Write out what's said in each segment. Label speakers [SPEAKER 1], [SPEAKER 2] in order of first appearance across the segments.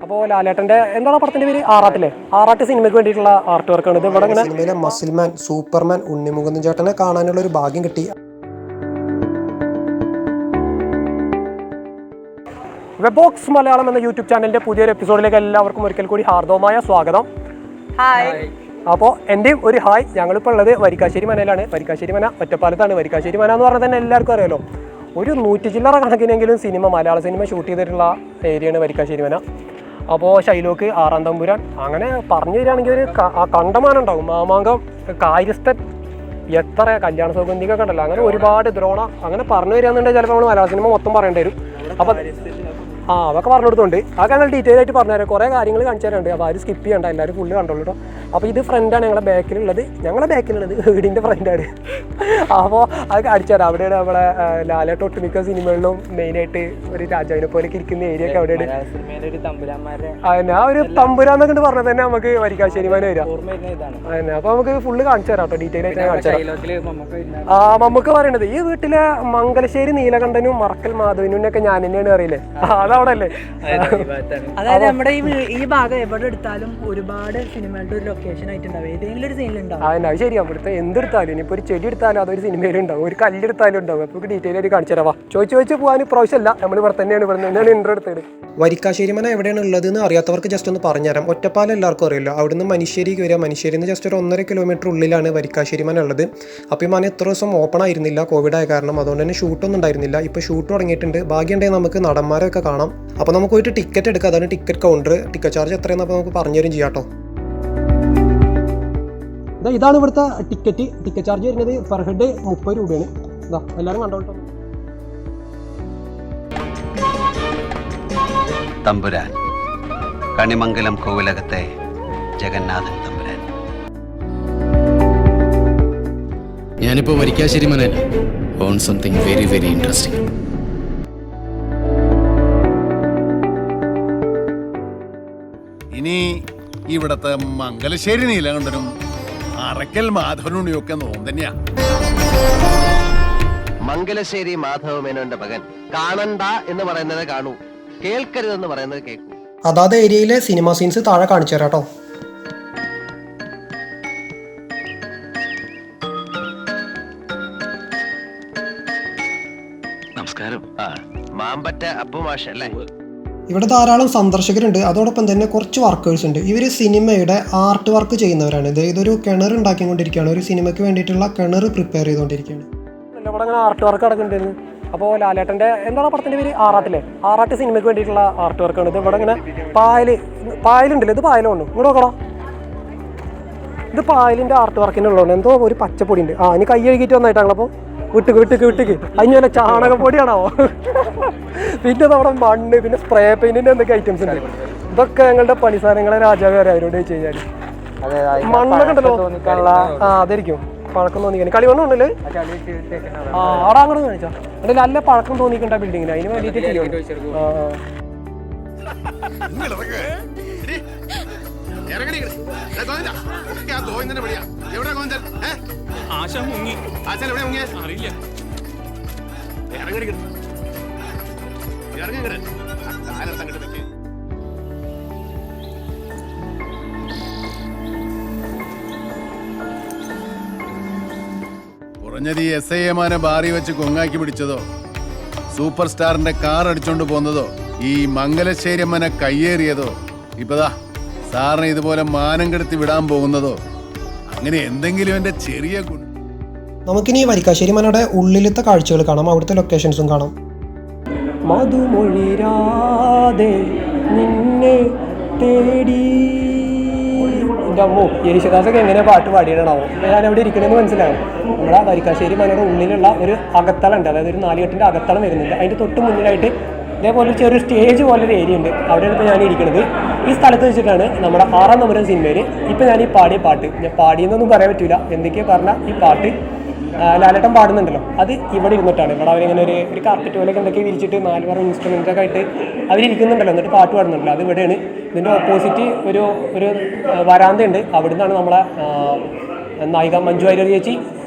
[SPEAKER 1] അപ്പോൾ ലാലേട്ടൻ്റെ എന്താണ് പടത്തിൻ്റെ പേര്? ആറാട്ടിലെ ആറാട്ട് സിനിമയ്ക്ക് വേണ്ടിയിട്ടുള്ള ആർട്ട് വർക്കാണ് ഇത്. ഇവിടെ ഇങ്ങനെ
[SPEAKER 2] സിനിമയിലെ മസിൽമാൻ, സൂപ്പർമാൻ ഉണ്ണിമുകുന്ദൻ ചേട്ടനെ കാണാനുള്ള ഒരു ഭാഗ്യം കിട്ടി.
[SPEAKER 1] വെബ് ബോക്സ് മലയാളം എന്ന യൂട്യൂബ് ചാനലിൻ്റെ പുതിയൊരു എപ്പിസോഡിലേക്ക് എല്ലാവർക്കും ഒരിക്കൽ കൂടി ഹാർദവമായ സ്വാഗതം.
[SPEAKER 3] ഹായ്.
[SPEAKER 1] അപ്പോൾ എൻ്റെയും ഒരു ഹായ്. ഞങ്ങളിപ്പോൾ ഉള്ളത് വരിക്കാശ്ശേരി മനയിലാണ്. വരിക്കാശ്ശേരി മന ഒറ്റപ്പാലത്താണ്. വരിക്കാശ്ശേരി മന എന്ന് പറഞ്ഞാൽ തന്നെ എല്ലാവർക്കും അറിയാലോ, ഒരു 100 ചില്ലറ കണക്കിനെങ്കിലും സിനിമ, മലയാള സിനിമ ഷൂട്ട് ചെയ്തിട്ടുള്ള ഏരിയയാണ് വരിക്കാശ്ശേരി മന. അപ്പോൾ ഷൈലോക്ക്, ആറാം തമ്പുരാൻ, അങ്ങനെ പറഞ്ഞു തരികയാണെങ്കിൽ ഒരു കണ്ടമാനം ഉണ്ടാകും. മാമാങ്കം, കാര്യസ്ഥൻ, എത്ര കല്യാണ സൗഗന്ധികൊക്കെ ഉണ്ടല്ലോ, അങ്ങനെ ഒരുപാട് ദ്രോണ, അങ്ങനെ പറഞ്ഞു തരികയെന്നുണ്ടെങ്കിൽ ചിലപ്പോൾ നമ്മൾ മലയാള സിനിമ മൊത്തം പറയേണ്ടി വരും. അപ്പോൾ അതൊക്കെ പറഞ്ഞു കൊടുത്തുണ്ട്. അതൊക്കെ ഞങ്ങൾ ഡീറ്റെയിൽ ആയിട്ട് പറഞ്ഞുതരാം. കുറേ കാര്യങ്ങൾ കാണിച്ചു തരാനുണ്ട്. അപ്പോൾ ആരും സ്കിപ്പ് ചെയ്യണ്ട, എല്ലാവരും ഫുള്ള് കണ്ടോളൂ കേട്ടോ. അപ്പോൾ ഇത് ഫ്രണ്ടാണ് ഞങ്ങളുടെ ബാക്കിലുള്ളത്. വീടിൻ്റെ ഫ്രണ്ടാണ്. അപ്പോൾ അത് കാണിച്ചു തരാം. അവിടെയാണ് നമ്മളെ ലാലേട്ട ഒട്ടുമിക്ക സിനിമകളിലും മെയിനായിട്ട് ഒരു രാജാവിനെ പോലെ ഇരിക്കുന്ന ഏരിയ ഒക്കെ അവിടെയാണ്. ഞാൻ ഒരു തമ്പുരാന്നൊക്കെ പറഞ്ഞാൽ തന്നെ നമുക്ക് വരിക്കാശ്ശേരി മന വരാം. അതന്നെ. അപ്പോൾ നമുക്ക് ഫുള്ള് കാണിച്ചു തരാം കേട്ടോ, ഡീറ്റെയിൽ ആയിട്ട് കാണിച്ചു തരാം. നമുക്ക് പറയണത് ഈ വീട്ടിലെ മംഗലശ്ശേരി നീലകണ്ഠനും മറക്കൽ മാധവനും ഒക്കെ ഞാൻ തന്നെയാണ് അറിയില്ലേ, അതവിടെ അല്ലേ.
[SPEAKER 3] അതായത് നമ്മുടെ ഈ ഭാഗം എവിടെ എടുത്താലും ഒരുപാട് സിനിമകളുടെ ഒരു ലൊക്കേഷൻ ആയിട്ടുണ്ടാവും, ഏതെങ്കിലും ഒരു സീനിലുണ്ടാവും.
[SPEAKER 1] അതന്നെ, അത് ശരിയാണ്. ഇവിടുത്തെ എന്തെടുത്താലും, ഇനിയിപ്പോൾ ഒരു ചെടി എടുത്താലും അതൊരു സിനിമയിലുണ്ടാവും, ഒരു കല്ലെടുത്താലും ഉണ്ടാവും. അപ്പോൾ ഡീറ്റെയിൽ ആയിട്ട് കാണിച്ചു തരാം. ചോദിച്ച് പോകാൻ പ്രാവശ്യമല്ല, നമ്മൾ ഇവിടെ തന്നെയാണ് ഇൻട്രോ എടുത്തത്.
[SPEAKER 2] വരിക്കാശ്ശേരി മന എവിടെയാണ് ഉള്ളതെന്ന് അറിയാത്തവർക്ക് ജസ്റ്റ് ഒന്ന് പറഞ്ഞുതരാം. ഒറ്റപ്പാലം എല്ലാവർക്കും അറിയില്ല. അവിടുന്ന് മനുഷ്യരിക്ക് വരിക. മനുഷ്യരിൽ നിന്ന് ജസ്റ്റ് ഒരു 1.5 കിലോമീറ്റർ ഉള്ളിലാണ് വരിക്കാശ്ശേരി മന ഉള്ളത്. അപ്പോൾ ഈ മന എത്ര ദിവസം ഓപ്പൺ ആയിരുന്നില്ല, കോവിഡ് ആയ കാരണം. അതുകൊണ്ട് തന്നെ ഷൂട്ടൊന്നും ഉണ്ടായിരുന്നില്ല. ഇപ്പോൾ ഷൂട്ട് തുടങ്ങിയിട്ടുണ്ട്. ഭാഗ്യമുണ്ടെങ്കിൽ നമുക്ക് നടന്മാരൊക്കെ കാണാം. അപ്പോൾ നമുക്ക് പോയിട്ട് ടിക്കറ്റ് എടുക്കാം. അതാണ് ടിക്കറ്റ് കൗണ്ടർ. ടിക്കറ്റ് ചാർജ് എത്രയാണെന്ന് അപ്പോൾ നമുക്ക് പറഞ്ഞു തരും ചെയ്യാം കേട്ടോ.
[SPEAKER 1] ഇതാണ് ഇവിടുത്തെ ടിക്കറ്റ് ചാർജ് വരുന്നത്. പെർ ഹെഡ് 30 രൂപയാണ്. ഇതാ എല്ലാവരും കണ്ടോട്ടോ.
[SPEAKER 4] തമ്പുരാൻ, കണിമംഗലം കോവിലകത്തെ ജഗന്നാഥൻ തമ്പുരാൻ.
[SPEAKER 5] ഞാനിപ്പോൾ വരിക്കാശ്ശേരി മനല്ല, on something very very interesting.
[SPEAKER 6] ഇനി ഇവിടത്തെ മംഗലശ്ശേരി നീലകണ്ഠനും അറക്കൽ മാധവനും ഒക്കെ നോം തന്നെയാ.
[SPEAKER 4] മംഗലശ്ശേരി മാധവ മേനോന്റെ മകൻ കാണണ്ട എന്ന് പറയുന്നത് കാണൂ, കേൾക്കരുതെന്ന് പറയുന്നത് കേൾക്കൂ.
[SPEAKER 2] അതാത് ഏരിയയിലെ സിനിമ സീൻസ് താഴെ കാണിച്ചു തരാം കേട്ടോ.
[SPEAKER 4] നമസ്കാരം. മാമ്പറ്റ അപ്പുമാഷ അല്ലേ?
[SPEAKER 2] ഇവിടെ ധാരാളം സന്ദർശകരുണ്ട്. അതോടൊപ്പം തന്നെ കുറച്ച് വർക്കേഴ്സ് ഉണ്ട്. ഇവർ സിനിമയുടെ ആർട്ട് വർക്ക് ചെയ്യുന്നവരാണ്. ഇതൊരു കിണർ ഉണ്ടാക്കിക്കൊണ്ടിരിക്കുകയാണ്. ഒരു സിനിമയ്ക്ക് വേണ്ടിയിട്ടുള്ള കിണർ പ്രിപ്പയർ ചെയ്തുകൊണ്ടിരിക്കുകയാണ്.
[SPEAKER 1] ഇവിടെ അങ്ങനെ ആർട്ട് വർക്ക് നടക്കുന്നുണ്ടായിരുന്നു. അപ്പോൾ ലാലേട്ടൻ്റെ എന്താണ് പടത്തിൻ്റെ പേര്? ആറാട്ടിലെ ആറാട്ട് സിനിമയ്ക്ക് വേണ്ടിയിട്ടുള്ള ആർട്ട് വർക്കാണ് ഇത്. ഇവിടെ ഇങ്ങനെ പായലുണ്ടല്ലോ, ഇത് പായലുണ്ട്. ഇങ്ങോട്ട് നോക്കണോ, ഇത് പായലിൻ്റെ ആർട്ട് വർക്കിനുള്ളതാണ്. എന്തോ ഒരു പച്ചപ്പൊടി ഉണ്ട്. ഇനി കൈ കഴുകിയിട്ട് വന്നായിട്ടാണല്ലോ. അപ്പോൾ വിട്ടുക്ക് അതിന് വല്ല ചാണകപ്പൊടിയാണോ, പിന്നെ നമ്മുടെ മണ്ണ്, പിന്നെ സ്പ്രേ പെയിൻറ്റിൻ്റെ എന്തൊക്കെ ഐറ്റംസ് ഉണ്ട്. ഇതൊക്കെ ഞങ്ങളുടെ പണി സാധനങ്ങളെ രാജാവ് വരെ അവരോട് ചോദിച്ചു കഴിഞ്ഞാൽ മണ്ണൊക്കെ ഉണ്ടല്ലോ. അതായിരിക്കും പഴക്കം തോന്നിക്കാൻ. കളിമണ്ണുണ്ടല്ലേ? അവിടെ അങ്ങോട്ട് കാണിച്ചാ അതിൽ നല്ല പഴക്കം തോന്നിക്കണ്ട ബിൽഡിങ്ങിന്. അതിന് വേണ്ടിയിട്ട്
[SPEAKER 6] കുറഞ്ഞത് ഈ SIA ബാറി വെച്ച് കൊങ്ങാക്കി പിടിച്ചതോ, സൂപ്പർ സ്റ്റാറിന്റെ കാർ അടിച്ചോണ്ട് പോകുന്നതോ, ഈ മംഗലശ്ശേരി അമ്മനെ കയ്യേറിയതോ, ഇപ്പതാ സാറിനെ ഇതുപോലെ മാനം കെടുത്തി വിടാൻ പോകുന്നതോ, അങ്ങനെ എന്തെങ്കിലും എന്റെ ചെറിയ
[SPEAKER 2] നമുക്കിനി വരിക്കാശ്ശേരി മനയുടെ ഉള്ളിലത്തെ കാഴ്ചകൾ കാണാം. അവിടുത്തെ ലൊക്കേഷൻസും കാണാം.
[SPEAKER 1] മധുമൊഴിരാതെ നിന്നെ തേടി. എൻ്റെ അമ്മോ, യേശുദാസൊക്കെ എങ്ങനെയാണ് പാട്ട് പാടിയിടണാവോ? ഞാൻ അവിടെ ഇരിക്കണമെന്ന് മനസ്സിലാവും. നമ്മുടെ വരിക്കാശ്ശേരി മനയുടെ ഉള്ളിലുള്ള ഒരു അകത്തളം ഉണ്ട്. അതായത് ഒരു 4 കെട്ടിൻ്റെ അകത്തളം വരുന്നുണ്ട്. അതിൻ്റെ തൊട്ട് മുന്നിലായിട്ട് ഇതേപോലെ ചെറിയൊരു സ്റ്റേജ് പോലൊരു ഏരിയ ഉണ്ട്. അവിടെയാണ് ഇപ്പോൾ ഞാൻ ഇരിക്കുന്നത്. ഈ സ്ഥലത്ത് വെച്ചിട്ടാണ് നമ്മുടെ 6-ാം തമ്പുരാൻ സിനിമയിൽ ഇപ്പോൾ ഞാൻ ഈ പാടിയ പാട്ട്, ഞാൻ പാടിയെന്നൊന്നും പറയാൻ പറ്റില്ല, എന്തൊക്കെയാണ് പറഞ്ഞാൽ ഈ പാട്ട് ലാലേട്ടൻ പാടുന്നുണ്ടല്ലോ, അത് ഇവിടെ ഇരുന്നിട്ടാണ്. ഇവിടെ അവരിങ്ങനെ ഒരു കാർപ്പറ്റ് പോലെയൊക്കെ എന്തൊക്കെ വിരിച്ചിട്ട് 4 പറ ഇൻസ്ട്രുമെൻറ്റൊക്കെ ആയിട്ട് അവരിയ്ക്കുന്നുണ്ടല്ലോ, എന്നിട്ട് പാട്ട് പാടുന്നുണ്ടല്ലോ. അത് ഇവിടെയാണ്. ഇതിൻ്റെ ഓപ്പോസിറ്റ് ഒരു വരാന്തയുണ്ട്. അവിടെ നിന്നാണ് നമ്മളെ നായിക മഞ്ജു വാര്യർ ചേച്ചി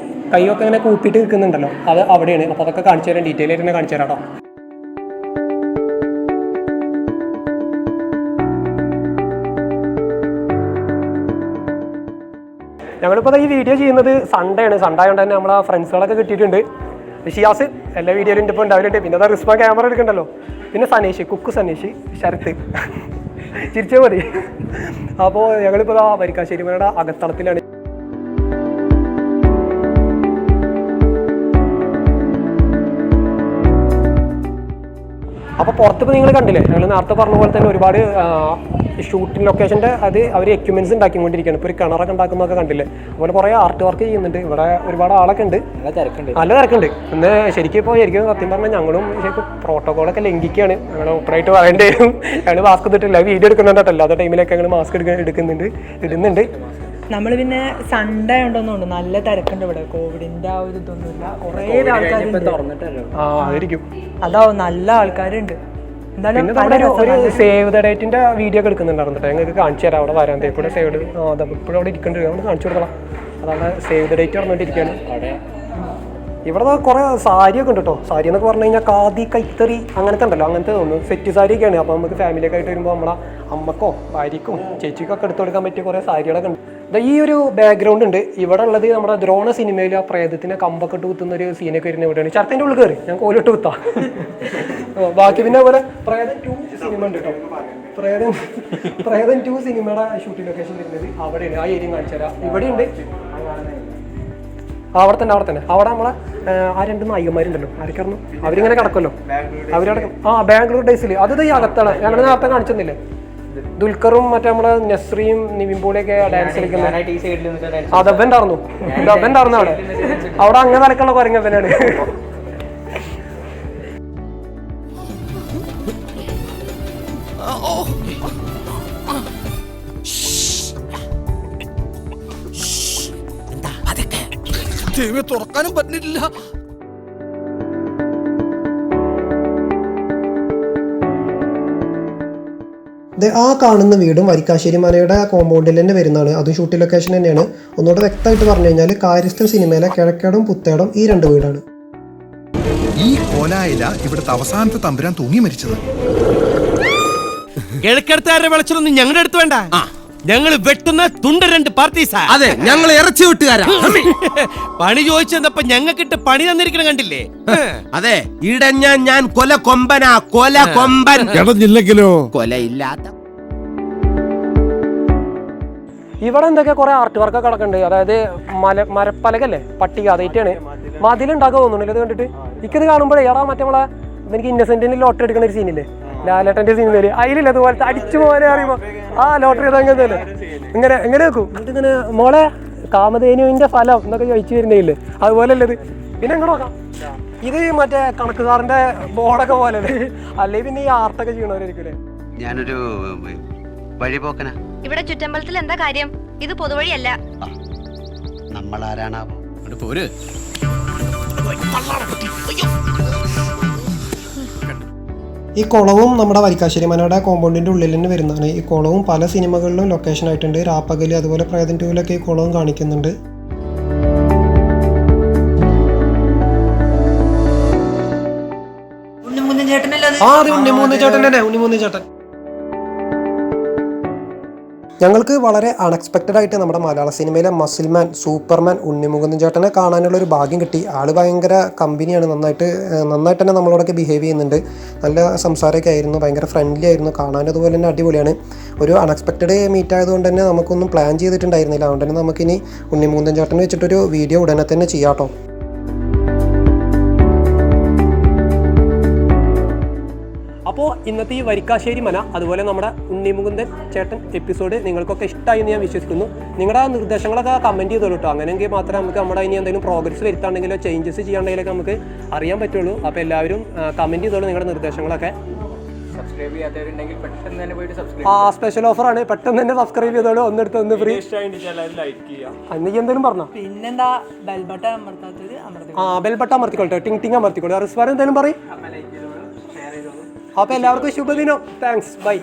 [SPEAKER 1] കൈയൊക്കെ ഇങ്ങനെ കൂപ്പിയിട്ട് നിൽക്കുന്നുണ്ടല്ലോ, അത് അവിടെയാണ്. അപ്പോൾ അതൊക്കെ കാണിച്ചു തരാം, ഡീറ്റെയിൽ ആയിട്ട് തന്നെ കാണിച്ചു തരാം കേട്ടോ. ഞങ്ങളിപ്പോൾ ഈ വീഡിയോ ചെയ്യുന്നത് സൺഡേ ആണ്. സൺഡേ ആയതുകൊണ്ട് തന്നെ നമ്മളെ ഫ്രണ്ട്സുകളൊക്കെ കിട്ടിയിട്ടുണ്ട്. ഷിയാസ് എല്ലാ വീഡിയോയിലും ഇപ്പോൾ ഉണ്ടാവില്ലുണ്ട്. പിന്നെ അതാ റിസ്മ ക്യാമറ എടുക്കണ്ടല്ലോ. പിന്നെ സനീഷ്, കുക്ക് സനീഷ്, ശരത്ത്, ചിരിച്ചാൽ മതി. അപ്പോൾ ഞങ്ങളിപ്പോൾ വരിക്കാശ്ശേരി മനയുടെ അകത്തളത്തിലാണ്. അപ്പോൾ പുറത്തിപ്പോൾ നിങ്ങൾ കണ്ടില്ലേ, ഞങ്ങൾ നേരത്തെ പറഞ്ഞ പോലെ തന്നെ ഒരുപാട് ഷൂട്ടിംഗ് ലൊക്കേഷൻ്റെ അത് അവർ എക്യുപ്മെൻറ്റ്സ് ഉണ്ടാക്കിക്കൊണ്ടിരിക്കുകയാണ്. ഇപ്പോൾ ഒരു കിണറൊക്കെ ഉണ്ടാക്കുന്നതൊക്കെ കണ്ടില്ലേ. അതുപോലെ കുറേ ആർട്ട് വർക്ക് ചെയ്യുന്നുണ്ട്. ഇവിടെ ഒരുപാട് ആളൊക്കെ ഉണ്ട്, നല്ല തിരക്കുണ്ട്. ഇന്ന് ശരിക്കും സത്യം പറഞ്ഞാൽ ഞങ്ങളും ശരിക്കും പ്രോട്ടോകോളൊക്കെ ലംഘിക്കുകയാണ്. ഞങ്ങൾ ഓപ്പറേറ്റ് പറയേണ്ടി വരും. ഞങ്ങൾ മാസ്ക് ഇട്ടിട്ടില്ല, വീഡിയോ എടുക്കുന്നുണ്ടോ അല്ലാത്ത ടൈമിലൊക്കെ ഞങ്ങൾ മാസ്ക് ഇടുന്നുണ്ട്.
[SPEAKER 3] നമ്മൾ പിന്നെ സൺഡേ ഉണ്ടോന്നുണ്ട്, നല്ല തിരക്കുണ്ട് ഇവിടെ. കോവിഡിന്റെ ആ ഒരു ഇതൊന്നുമില്ല, കുറേ ആൾക്കാരുണ്ട്.
[SPEAKER 1] ആയിരിക്കും,
[SPEAKER 3] അതാവും നല്ല ആൾക്കാരുണ്ട്.
[SPEAKER 1] എന്തായാലും ഒരു സേവ് ദ ഡേറ്റിന്റെ വീഡിയോ ഒക്കെ എടുക്കുന്നുണ്ടായിരുന്നു. ഞങ്ങൾക്ക് കാണിച്ചു തരാം. അവിടെ വരാൻ കൂടെ സേവ് ഇപ്പോഴും അവിടെ ഇരിക്കേണ്ടി വരും. കാണിച്ചു കൊടുക്കണം. അതാണ് സേവ് ദ ഡേറ്റ് പറഞ്ഞുകൊണ്ടിരിക്കുകയാണ്. ഇവിടെ കുറേ സാരിയൊക്കെ ഉണ്ട് കേട്ടോ. സാരി എന്നൊക്കെ പറഞ്ഞു കഴിഞ്ഞാൽ ഖാദി, കൈത്തറി അങ്ങനത്തെ ഉണ്ടല്ലോ, അങ്ങനത്തെ തോന്നുന്നു. സെറ്റ് സാരിയൊക്കെയാണ്. അപ്പോൾ നമുക്ക് ഫാമിലിയൊക്കെ ആയിട്ട് വരുമ്പോൾ നമ്മളെ അമ്മക്കോ ഭാര്യയ്ക്കും ചേച്ചിക്കും ഒക്കെ എടുത്തു കൊടുക്കാൻ പറ്റിയ കുറേ സാരികളൊക്കെ ഉണ്ട്. ഈ ഒരു ബാക്ക്ഗ്രൗണ്ട് ഉണ്ട്. ഇവിടെ ഉള്ളത് നമ്മുടെ ദ്രോണ സിനിമയിൽ ആ പ്രേതത്തിനെ കമ്പൊക്കെ ഇട്ട് കുത്തുന്ന ഒരു സീനൊക്കെ വരുന്ന ഇവിടെയാണ്. ചർത്തേൻ്റെ ഉള്ളിൽ കയറി ഞാൻ കോലിട്ട് കുത്താം. ബാക്കി പിന്നെ അതുപോലെ പ്രേതം 2 സിനിമ ഉണ്ട് കേട്ടോ. പ്രേതം 2 സിനിമയുടെ ഷൂട്ടിംഗ് ലൊക്കേഷൻ വരുന്നത് അവിടെയാണ്. ആ ഏരിയ കാണിച്ചു തരാം. ഇവിടെയുണ്ട്, അവിടെ തന്നെ അവിടെ നമ്മളെ ആ 2 നായികന്മാരുണ്ടല്ലോ, ആരൊക്കെയായിരുന്നു അവരിങ്ങനെ കിടക്കുമല്ലോ, അവരവിടെ. ബാംഗ്ലൂർ ഡേയ്സിൽ അത് ഈ അകത്താണ്. ഞങ്ങൾ നേരത്തെ കാണിച്ചെന്നില്ലേ, ദുൽഖറും മറ്റേ നമ്മളെ നസ്രിയും നിവിൻ പോളിയൊക്കെ ഡാൻസ് കളിക്കുന്നത്. അതവൻ്റായിരുന്നു അവിടെ അങ്ങനെ തലക്കുള്ള കുരങ്ങവനാണ്.
[SPEAKER 5] തുറക്കാനും പറ്റില്ല.
[SPEAKER 2] ആ കാണുന്ന വീടും വരിക്കാശ്ശേരി മനയുടെ കോമ്പൗണ്ടിൽ തന്നെ വരുന്നതാണ്. അതും ഷൂട്ടിംഗ് ലൊക്കേഷൻ തന്നെയാണ്. ഒന്നുകൂടെ വ്യക്തമായിട്ട് പറഞ്ഞു കഴിഞ്ഞാൽ കാര്യസ്ഥൻ സിനിമയിലെ കിഴക്കേടും പുത്തേടും ഈ 2 വീടാണ്.
[SPEAKER 7] ഈ കോലായില ഇവിടുത്തെ അവസാനത്തെ തമ്പുരാൻ തൂങ്ങി മരിച്ചത്.
[SPEAKER 8] കിഴക്കെടുത്തുകാരുടെ വിളിച്ചൊന്നും ഞങ്ങളുടെ അടുത്ത് വേണ്ട. ഞങ്ങൾ വെട്ടുന്ന തുണ്ട 2 പാർട്ടീസാ.
[SPEAKER 5] അതെ, ഞങ്ങൾ ഇറച്ചി വെട്ടുകാരാ.
[SPEAKER 8] പണി ചോദിച്ചപ്പോ ഞങ്ങൾക്കിട്ട് പണി തന്നിരിക്കണം കണ്ടില്ലേ?
[SPEAKER 5] അതെ, ഇടഞ്ഞ ഞാൻ കൊല കൊമ്പനാ, കൊല കൊമ്പൻ.
[SPEAKER 7] ഇടഞ്ഞില്ലെങ്കിലോ
[SPEAKER 5] കൊലയില്ലാത്ത.
[SPEAKER 1] ഇവിടെ എന്തൊക്കെ കുറെ ആർട്ട് വർക്കൊക്കെ കിടക്കുന്നുണ്ട്. അതായത് മരപ്പലകല്ലേ, പട്ടിക അതായിട്ടാണ് മതിലുണ്ടാക്കാൻ തോന്നുന്നില്ല ഇത് കണ്ടിട്ട്. എനിക്കിത് കാണുമ്പോഴേ എടാ മറ്റേ നമ്മളെ എനിക്ക് ഇന്നസെന്റിന് ലോട്ടറി എടുക്കുന്ന ഒരു സീനില്ലേ, ലാലേട്ടന്റെ സിനിമയില്, അതിലില്ല അതുപോലത്തെ അടിച്ചു പോലെ അറിയുമ്പോ ആ ലോട്ടറി അതങ്ങനെ തന്നെ ഇങ്ങനെ വെക്കും. എന്നിട്ട് ഇങ്ങനെ മോളെ കാമധേനുവിന്റെ ഫലം എന്നൊക്കെ ചോദിച്ചു വരുന്നില്ലേ, അതുപോലെ അല്ലത്. പിന്നെ എങ്ങനെ നോക്കാം, ഇത് മറ്റേ കണക്കുകാരന്റെ ബോർഡൊക്കെ പോലെ അല്ലേ. പിന്നെ ഈ ആർട്ടൊക്കെ ചെയ്യണവരായിരിക്കും.
[SPEAKER 4] ഞാനൊരു വഴിപോക്കനാ.
[SPEAKER 9] ഇവിടെ ചുറ്റമ്പലത്തിൽ എന്താ കാര്യം? ഇത് പൊതുവഴിയല്ല.
[SPEAKER 4] നമ്മൾ ആരാണാവോ?
[SPEAKER 5] പോര്.
[SPEAKER 2] ഈ കുളവും നമ്മുടെ വരിക്കാശ്ശേരി മനയുടെ കോമ്പൗണ്ടിൻ്റെ ഉള്ളിൽ തന്നെ വരുന്നതാണ്. ഈ കുളവും പല സിനിമകളിലും ലൊക്കേഷൻ ആയിട്ടുണ്ട്. രാപ്പകല് അതുപോലെ പ്രേതം 2-ലൊക്കെ ഈ കുളവും കാണിക്കുന്നുണ്ട്.
[SPEAKER 3] ഉണ്ണിമൂന്നൻ ചേട്ടനല്ലേ?
[SPEAKER 2] അത് ഉണ്ണിമൂന്ന് ചേട്ടൻ തന്നെ, ഉണ്ണിമൂന്ന് ചേട്ടൻ. ഞങ്ങൾക്ക് വളരെ അൺഎക്സ്പെക്റ്റഡ് ആയിട്ട് നമ്മുടെ മലയാള സിനിമയിലെ മസിൽമാൻ, സൂപ്പർമാൻ ഉണ്ണിമുകുന്ദൻ ചേട്ടനെ കാണാനുള്ളൊരു ഭാഗ്യം കിട്ടി. ആൾ ഭയങ്കര കമ്പനിയാണ്, നന്നായിട്ട് തന്നെ നമ്മളോടൊക്കെ ബിഹേവ് ചെയ്യുന്നുണ്ട്. നല്ല സംസാരമൊക്കെ ആയിരുന്നു, ഭയങ്കര ഫ്രണ്ട്ലി ആയിരുന്നു, കാണാൻ അതുപോലെ തന്നെ അടിപൊളിയാണ്. ഒരു അൺഎക്സ്പെക്റ്റഡ് മീറ്റ് ആയതുകൊണ്ട് തന്നെ നമുക്കൊന്നും പ്ലാൻ ചെയ്തിട്ടുണ്ടായിരുന്നില്ല. അതുകൊണ്ട് തന്നെ നമുക്കിനി ഉണ്ണിമുകുന്ദൻ ചേട്ടനെ വെച്ചിട്ടൊരു വീഡിയോ ഉടനെ തന്നെ ചെയ്യാം കേട്ടോ.
[SPEAKER 1] അപ്പോൾ ഇന്നത്തെ ഈ വരിക്കാശ്ശേരി മന അതുപോലെ നമ്മുടെ ഉണ്ണിമുകുന്ദൻ ചേട്ടൻ എപ്പിസോഡ് നിങ്ങൾക്കൊക്കെ ഇഷ്ടമായി എന്ന് ഞാൻ വിശ്വസിക്കുന്നു. നിങ്ങളുടെ നിർദ്ദേശങ്ങളൊക്കെ കമൻറ്റ് ചെയ്തോളൂ കേട്ടോ. അങ്ങനെയെങ്കിൽ മാത്രമേ നമുക്ക് നമ്മുടെ ഇനി എന്തെങ്കിലും പ്രോഗ്രസ് വരുത്താണെങ്കിലോ ചേഞ്ചസ് ചെയ്യാണ്ടെങ്കിലൊക്കെ നമുക്ക് അറിയാൻ പറ്റുള്ളൂ. അപ്പോൾ എല്ലാവരും കമൻറ്റ് ചെയ്തോളൂ നിങ്ങളുടെ നിർദ്ദേശങ്ങളൊക്കെ. സ്പെഷ്യൽ ഓഫറാണ്, പെട്ടെന്ന് തന്നെ സബ്സ്ക്രൈബ് ചെയ്തോളൂ. ഒന്നെടുത്ത് ഒന്ന് ഫ്രീ. അന്നെങ്കിൽ എന്തെങ്കിലും പറഞ്ഞോ?
[SPEAKER 3] പിന്നെന്താ ബെൽബട്ട അമർത്താത്തത്?
[SPEAKER 1] ബെൽബട്ട അമർത്തിക്കോട്ടെ, ടിങ് ടിങ് അമർത്തിക്കോട്ടെ. റിസ്വാൻ എന്തെങ്കിലും പറയും. അപ്പോൾ എല്ലാവർക്കും ശുഭദിനം. താങ്ക്സ്. ബൈ.